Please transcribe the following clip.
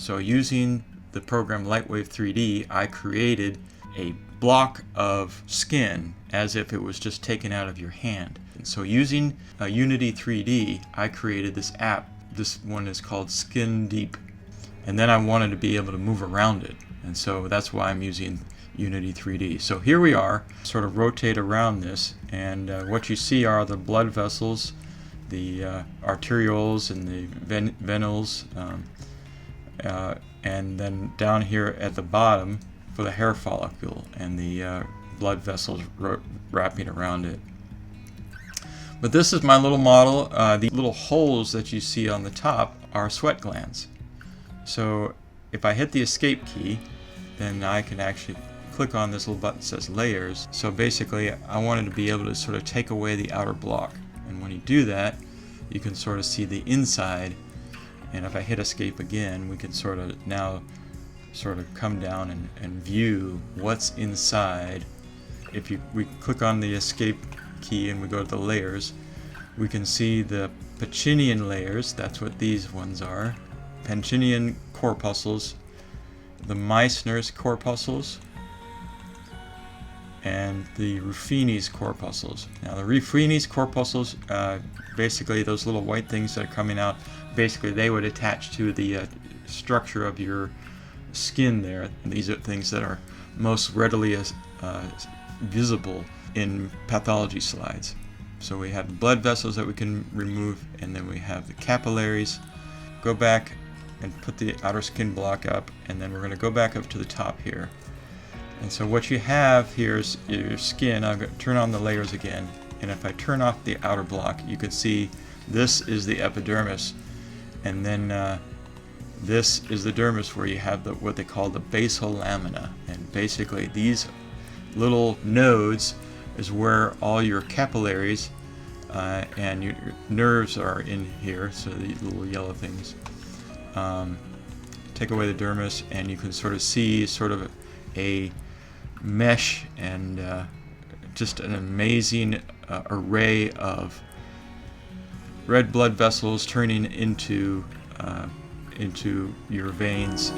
So using the program Lightwave 3D, I created a block of skin as if it was just taken out of your hand. And so using Unity 3D, I created this app. This one is called Skin Deep. And then I wanted to be able to move around it. And so that's why I'm using Unity 3D. So here we are, sort of rotate around this, and what you see are the blood vessels, the arterioles and the venules, and then down here at the bottom for the hair follicle and the blood vessels wrapping around it. But this is my little model. The little holes that you see on the top are sweat glands. So if I hit the escape key, then I can actually click on this little button that says layers. So basically I wanted to be able to sort of take away the outer block, and when you do that you can sort of see the inside, and if I hit escape again we can sort of now sort of come down and view what's inside. If we click on the escape key and we go to the layers, we can see the Pacinian layers. That's what these ones are. Pacinian corpuscles, the Meissner's corpuscles, and the Ruffini's corpuscles. Now the Ruffini's corpuscles, basically those little white things that are coming out, basically they would attach to the structure of your skin there. And these are things that are most readily visible in pathology slides. So we have the blood vessels that we can remove, and then we have the capillaries. Go back and put the outer skin block up, and then we're going to go back up to the top here. And so what you have here is your skin. I'm going to turn on the layers again, and if I turn off the outer block, you can see this is the epidermis, and then this is the dermis, where you have what they call the basal lamina. And basically these little nodes is where all your capillaries and your nerves are in here. So these little yellow things. Take away the dermis, and you can sort of see sort of a mesh and just an amazing array of red blood vessels turning into your veins.